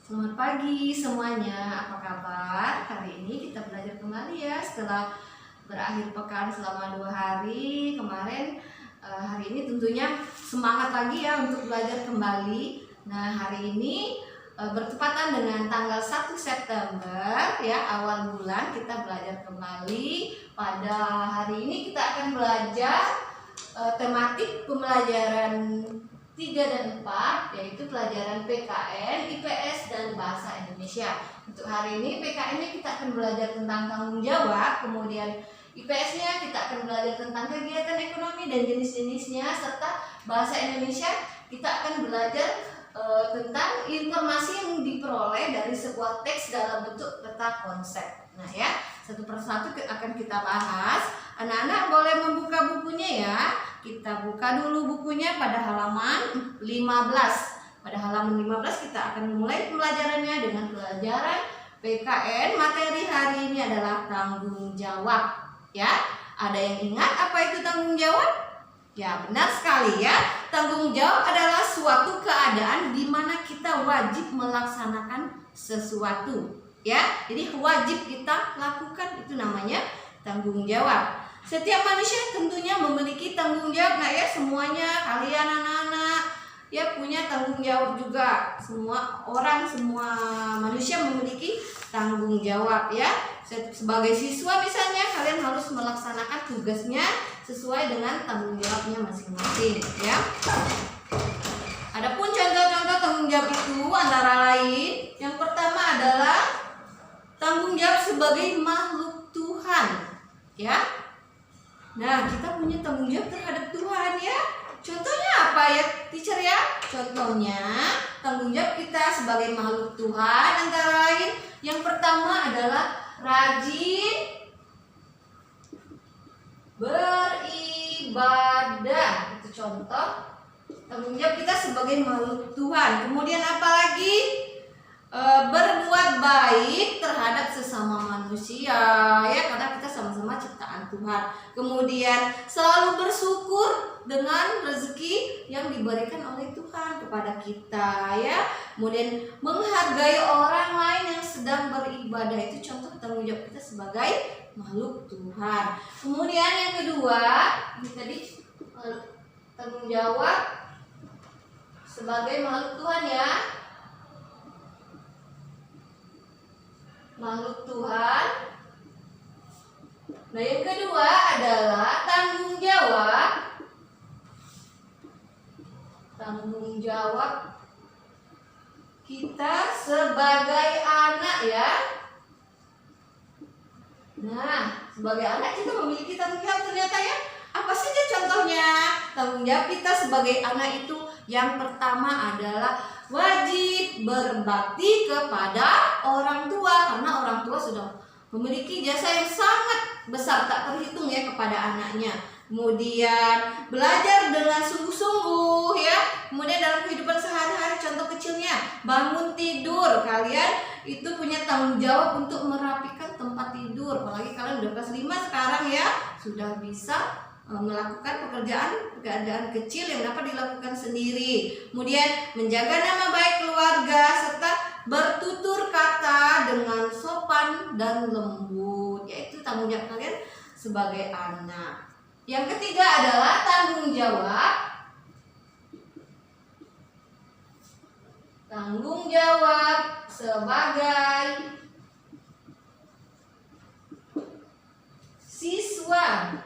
Selamat pagi semuanya, apa kabar? Hari ini kita belajar kembali ya setelah berakhir pekan selama 2 hari kemarin. Hari ini tentunya semangat lagi ya untuk belajar kembali. Nah, hari ini bertepatan dengan tanggal 1 September ya, awal bulan kita belajar kembali. Pada hari ini kita akan belajar tematik pembelajaran 3 dan 4, yaitu pelajaran PKN, IPS, dan Bahasa Indonesia. Untuk hari ini PKN-nya kita akan belajar tentang tanggung jawab, kemudian IPS-nya kita akan belajar tentang kegiatan ekonomi dan jenis-jenisnya, serta Bahasa Indonesia kita akan belajar tentang informasi yang diperoleh dari sebuah teks dalam bentuk peta konsep. Nah ya, satu persatu akan kita bahas. Anak-anak boleh membuka bukunya ya. Kita buka dulu bukunya pada halaman 15. Pada halaman 15 kita akan mulai pelajarannya dengan pelajaran PKN. Materi hari ini adalah tanggung jawab. Ya, ada yang ingat apa itu tanggung jawab? Ya, benar sekali ya. Tanggung jawab adalah suatu keadaan di mana kita wajib melaksanakan sesuatu. Ya, jadi wajib kita lakukan, itu namanya tanggung jawab. Setiap manusia tentunya memiliki tanggung jawab. Nah ya, semuanya kalian anak-anak ya punya tanggung jawab juga. Semua orang, semua manusia memiliki tanggung jawab ya. Sebagai siswa misalnya kalian harus melaksanakan tugasnya sesuai dengan tanggung jawabnya masing-masing ya. Adapun contoh-contoh tanggung jawab itu antara lain, yang pertama adalah tanggung jawab sebagai makhluk Tuhan ya. Nah, kita punya tanggung jawab terhadap Tuhan ya. Contohnya apa ya, teacher ya? Contohnya, tanggung jawab kita sebagai makhluk Tuhan antara lain, yang pertama adalah rajin beribadah. Itu contoh tanggung jawab kita sebagai makhluk Tuhan. Kemudian apa lagi? Berbuat baik terhadap sesama manusia ya, karena kita sama-sama ciptaan Tuhan. Kemudian selalu bersyukur dengan rezeki yang diberikan oleh Tuhan kepada kita ya. Kemudian menghargai orang lain yang sedang beribadah, itu contoh tanggung jawab kita sebagai makhluk Tuhan. Kemudian yang kedua, ini tadi tanggung jawab sebagai makhluk Tuhan ya. Makhluk Tuhan. Nah, yang kedua adalah tanggung jawab kita sebagai anak ya. Nah, sebagai anak kita memiliki tanggung jawab ternyata ya. Apa saja contohnya? Tanggung jawab kita sebagai anak itu yang pertama adalah wajib berbakti kepada orang tua, karena orang tua sudah memiliki jasa yang sangat besar tak terhitung ya kepada anaknya. Kemudian belajar dengan sungguh-sungguh ya. Kemudian dalam kehidupan sehari-hari, contoh kecilnya bangun tidur, kalian itu punya tanggung jawab untuk merapikan tempat tidur. Apalagi kalian udah kelas 5 sekarang ya, sudah bisa melakukan pekerjaan kecil yang dapat dilakukan sendiri. Kemudian menjaga nama baik keluarga serta bertutur kata dengan sopan dan lembut, yaitu tanggung jawab kalian sebagai anak. Yang ketiga adalah tanggung jawab sebagai siswa.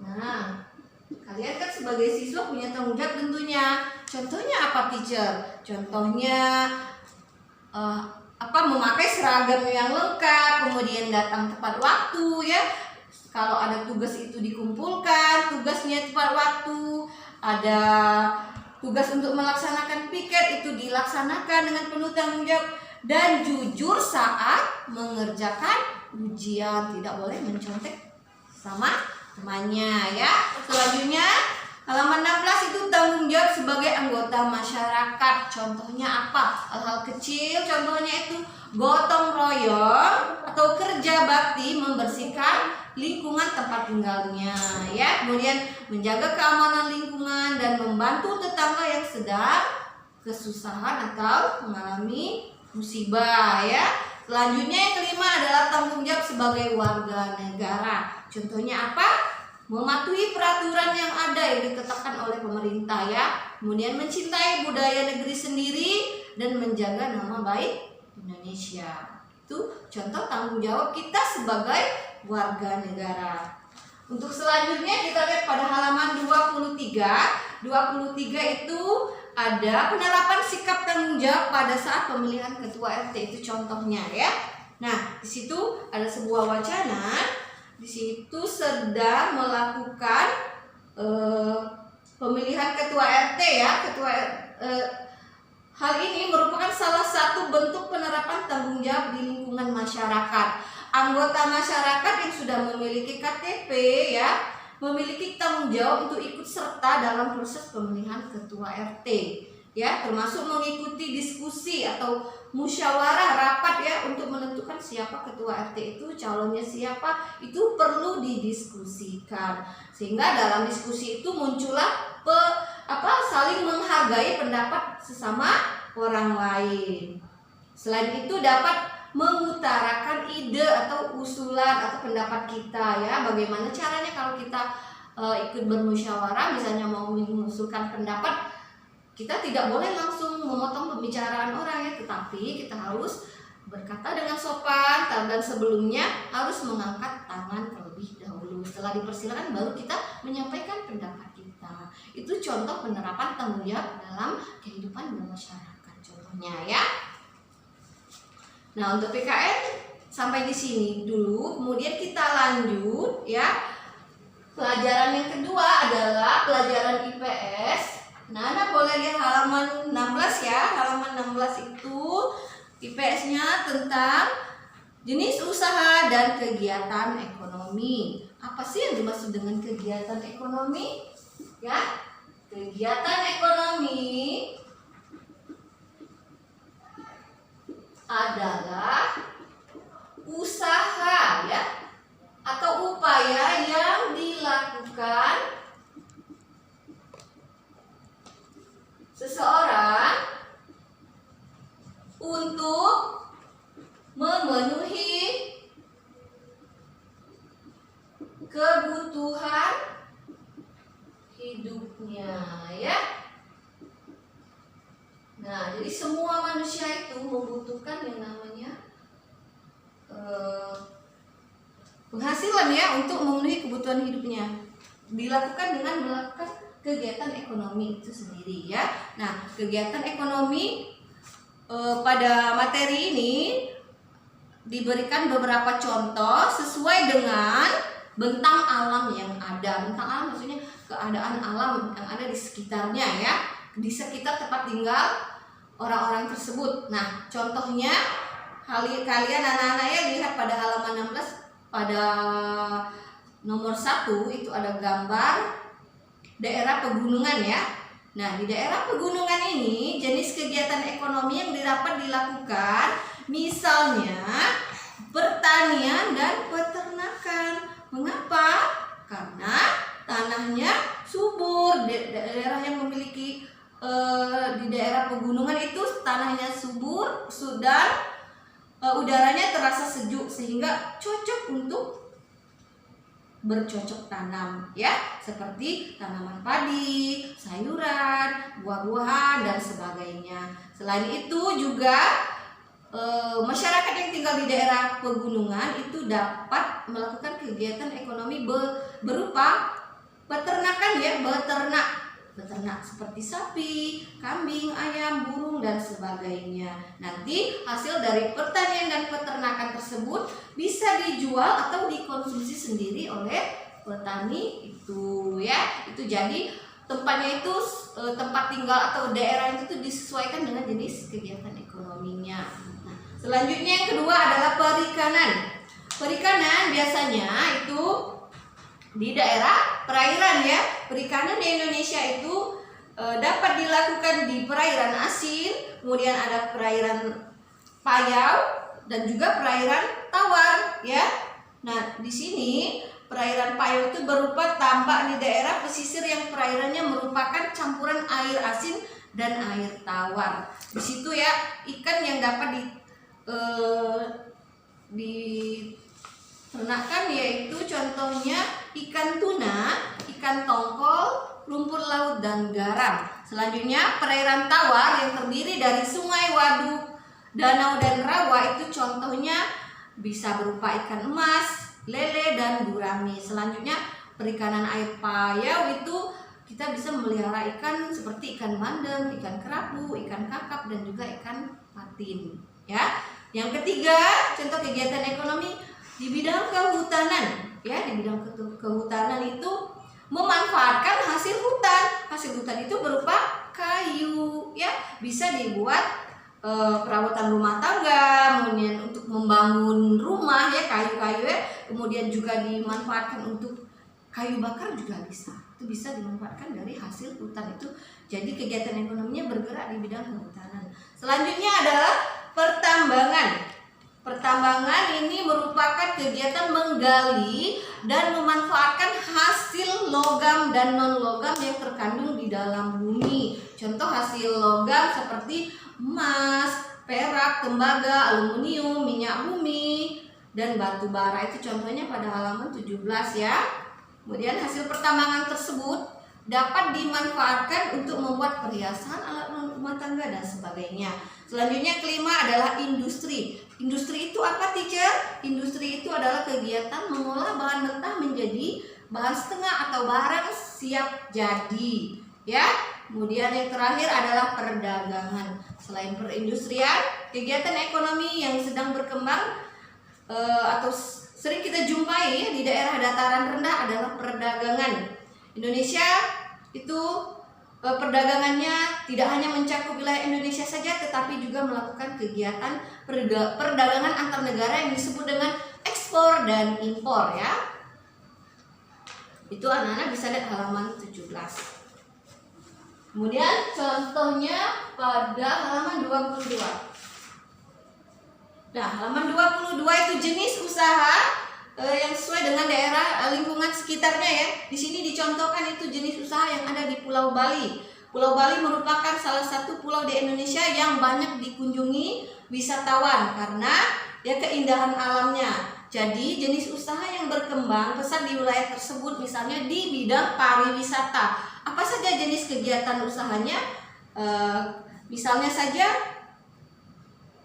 Nah, kalian kan sebagai siswa punya tanggung jawab tentunya. Contohnya apa, teacher? Contohnya memakai seragam yang lengkap, kemudian datang tepat waktu ya. Kalau ada tugas itu dikumpulkan, tugasnya tepat waktu. Ada tugas untuk melaksanakan piket, itu dilaksanakan dengan penuh tanggung jawab. Dan jujur saat mengerjakan ujian, tidak boleh mencontek sama temannya ya. Selanjutnya halaman 16 itu tanggung jawab sebagai anggota masyarakat. Contohnya apa? Hal-hal kecil, contohnya itu gotong royong atau kerja bakti membersihkan lingkungan tempat tinggalnya ya. Kemudian menjaga keamanan lingkungan dan membantu tetangga yang sedang kesusahan atau mengalami musibah ya. Selanjutnya yang kelima adalah tanggung jawab sebagai warga negara. Contohnya apa? Mematuhi peraturan yang ada yang ditetapkan oleh pemerintah ya. Kemudian mencintai budaya negeri sendiri dan menjaga nama baik Indonesia. Itu contoh tanggung jawab kita sebagai warga negara. Untuk selanjutnya kita lihat pada halaman 23. 23 itu ada penerapan sikap tanggung jawab pada saat pemilihan ketua RT, itu contohnya ya. Nah, di situ ada sebuah wacana. Di situ sedang melakukan pemilihan ketua RT ya. Hal ini merupakan salah satu bentuk penerapan tanggung jawab di lingkungan masyarakat. Anggota masyarakat yang sudah memiliki KTP ya, memiliki tanggung jawab untuk ikut serta dalam proses pemilihan ketua RT ya, termasuk mengikuti diskusi atau musyawarah rapat ya untuk menentukan siapa ketua RT itu, calonnya siapa, itu perlu didiskusikan. Sehingga dalam diskusi itu muncullah saling menghargai pendapat sesama orang lain. Selain itu dapat mengutarakan ide atau usulan atau pendapat kita ya, bagaimana caranya kalau kita ikut bermusyawarah, misalnya mau mengusulkan pendapat, kita tidak boleh langsung memotong pembicaraan orang ya, tetapi kita harus berkata dengan sopan dan sebelumnya harus mengangkat tangan terlebih dahulu. Setelah dipersilakan baru kita menyampaikan pendapat kita. Itu contoh penerapan tanggung jawab dalam kehidupan bermasyarakat contohnya ya. Nah, untuk PKN sampai di sini dulu, kemudian kita lanjut ya. Pelajaran yang kedua adalah pelajaran IPS. Nah, boleh lihat halaman 16 ya. Halaman 16 itu IPS-nya tentang jenis usaha dan kegiatan ekonomi. Apa sih yang dimaksud dengan kegiatan ekonomi? Ya, kegiatan ekonomi adalah usaha ya atau upaya yang dilakukan seseorang untuk memenuhi kebutuhan hidupnya ya. Nah, jadi semua manusia itu membutuhkan yang namanya penghasilan ya untuk memenuhi kebutuhan hidupnya. Dilakukan dengan melakukan kegiatan ekonomi itu sendiri ya. Nah, kegiatan ekonomi pada materi ini diberikan beberapa contoh sesuai dengan bentang alam yang ada. Bentang alam maksudnya keadaan alam yang ada di sekitarnya ya, di sekitar tempat tinggal orang-orang tersebut. Nah, contohnya kalian anak-anak ya lihat pada halaman 16 pada nomor 1 itu ada gambar daerah pegunungan ya. Nah, di daerah pegunungan ini jenis kegiatan ekonomi yang dapat dilakukan misalnya pertanian dan peternakan. Mengapa? Karena tanahnya subur. Daerah yang memiliki di daerah pegunungan itu tanahnya subur dan udaranya terasa sejuk sehingga cocok untuk bercocok tanam ya, seperti tanaman padi, sayuran, buah-buahan dan sebagainya. Selain itu juga masyarakat yang tinggal di daerah pegunungan itu dapat melakukan kegiatan ekonomi berupa peternakan ya, beternak seperti sapi, kambing, ayam, burung dan sebagainya. Nanti hasil dari pertanian dan peternakan tersebut bisa dijual atau dikonsumsi sendiri oleh petani itu ya. Itu jadi tempatnya itu tempat tinggal atau daerah itu disesuaikan dengan jenis kegiatan ekonominya. Nah, selanjutnya yang kedua adalah perikanan. Perikanan biasanya itu di daerah perairan ya. Perikanan di Indonesia itu dapat dilakukan di perairan asin, kemudian ada perairan payau dan juga perairan tawar ya. Nah, di sini perairan payau itu berupa tambak di daerah pesisir yang perairannya merupakan campuran air asin dan air tawar. Di situ ya ikan yang dapat diternakkan yaitu contohnya ikan tuna, ikan tongkol, rumput laut dan garam. Selanjutnya perairan tawar yang terdiri dari sungai, waduk, danau dan rawa itu contohnya bisa berupa ikan emas, lele dan gurami. Selanjutnya perikanan air payau itu kita bisa memelihara ikan seperti ikan bandeng, ikan kerapu, ikan kakap dan juga ikan patin. Ya. Yang ketiga, contoh kegiatan ekonomi di bidang kehutanan. Ya, di bidang kehutanan itu memanfaatkan hasil hutan. Hasil hutan itu berupa kayu, ya, bisa dibuat perawatan rumah tangga, kemudian untuk membangun rumah ya, kayu-kayu ya, kemudian juga dimanfaatkan untuk kayu bakar juga bisa. Itu bisa dimanfaatkan dari hasil hutan itu. Jadi kegiatan ekonominya bergerak di bidang kehutanan. Selanjutnya adalah pertambangan. Pertambangan ini merupakan kegiatan menggali dan memanfaatkan hasil logam dan non-logam yang terkandung di dalam bumi. Contoh hasil logam seperti emas, perak, tembaga, aluminium, minyak bumi, dan batu bara. Itu contohnya pada halaman 17 ya. Kemudian hasil pertambangan tersebut dapat dimanfaatkan untuk membuat perhiasan, alat rumah tangga dan sebagainya. Selanjutnya kelima adalah industri. Industri itu apa, teacher? Industri itu adalah kegiatan mengolah bahan mentah menjadi bahan setengah atau barang siap jadi, ya. Kemudian yang terakhir adalah perdagangan. Selain perindustrian, kegiatan ekonomi yang sedang berkembang atau sering kita jumpai ya, di daerah dataran rendah adalah perdagangan. Indonesia itu perdagangannya tidak hanya mencakup wilayah Indonesia saja, tetapi juga melakukan kegiatan perdagangan antar negara yang disebut dengan ekspor dan impor ya. Itu anak-anak bisa lihat halaman 17. Kemudian contohnya pada halaman 22. Nah, halaman 22 itu jenis usaha yang sesuai dengan daerah lingkungan sekitarnya ya. Di sini dicontohkan itu jenis usaha yang ada di Pulau Bali. Pulau Bali merupakan salah satu pulau di Indonesia yang banyak dikunjungi wisatawan karena ya keindahan alamnya. Jadi jenis usaha yang berkembang pesat di wilayah tersebut misalnya di bidang pariwisata. Apa saja jenis kegiatan usahanya? Misalnya saja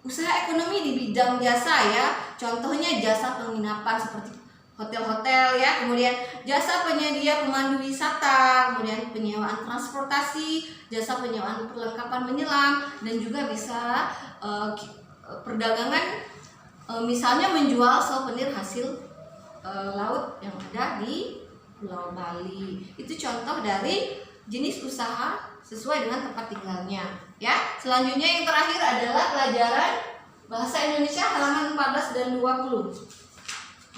usaha ekonomi di bidang jasa ya. Contohnya jasa penginapan seperti hotel-hotel ya, kemudian jasa penyedia pemandu wisata, kemudian penyewaan transportasi, jasa penyewaan perlengkapan menyelam, dan juga bisa perdagangan misalnya menjual souvenir hasil laut yang ada di Pulau Bali. Itu contoh dari jenis usaha sesuai dengan tempat tinggalnya ya. Selanjutnya yang terakhir adalah pelajaran bahasa Indonesia halaman 14 dan 20.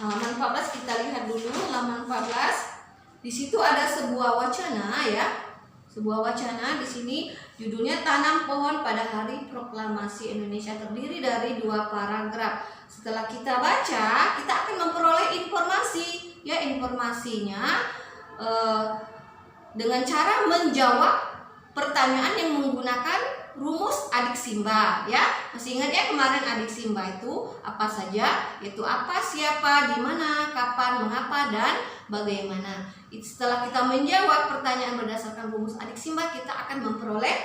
Halaman 14 kita lihat dulu, halaman 14. Di situ ada sebuah wacana ya. Sebuah wacana di sini judulnya Tanam Pohon pada Hari Proklamasi Indonesia, terdiri dari 2 paragraf. Setelah kita baca, kita akan memperoleh informasi ya, informasinya dengan cara menjawab pertanyaan yang menggunakan rumus adik Simba ya. Masih ingat ya kemarin adik Simba itu apa saja? Yaitu apa, siapa, di mana, kapan, mengapa, dan bagaimana. Setelah kita menjawab pertanyaan berdasarkan rumus adik Simba, kita akan memperoleh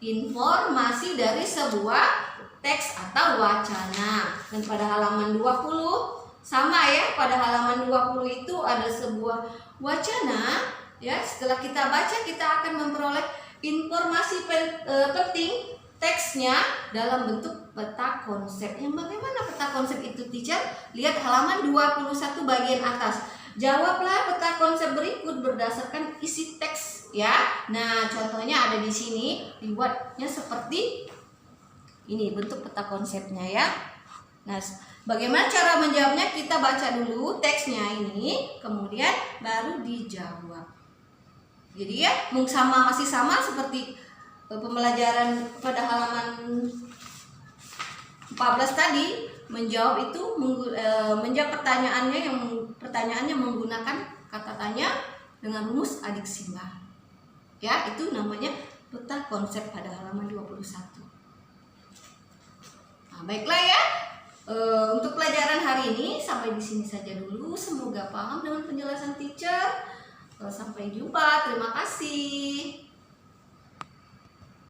informasi dari sebuah teks atau wacana. Dan pada halaman 20 sama ya, pada halaman 20 itu ada sebuah wacana ya. Setelah kita baca, kita akan memperoleh informasi penting teksnya dalam bentuk peta konsep. Yang bagaimana peta konsep itu, teacher? Lihat halaman 21 bagian atas. Jawablah peta konsep berikut berdasarkan isi teks ya. Nah, contohnya ada di sini, dibuatnya seperti ini bentuk peta konsepnya ya. Nah, bagaimana cara menjawabnya? Kita baca dulu teksnya ini, kemudian baru dijawab. Jadi ya, masih sama seperti pembelajaran pada halaman 14 tadi. Menjawab itu menjawab pertanyaannya menggunakan kata tanya dengan rumus adik Simba. Ya, itu namanya peta konsep pada halaman 21. Nah, baiklah ya. Untuk pelajaran hari ini sampai di sini saja dulu. Semoga paham dengan penjelasan teacher. Sampai jumpa. Terima kasih.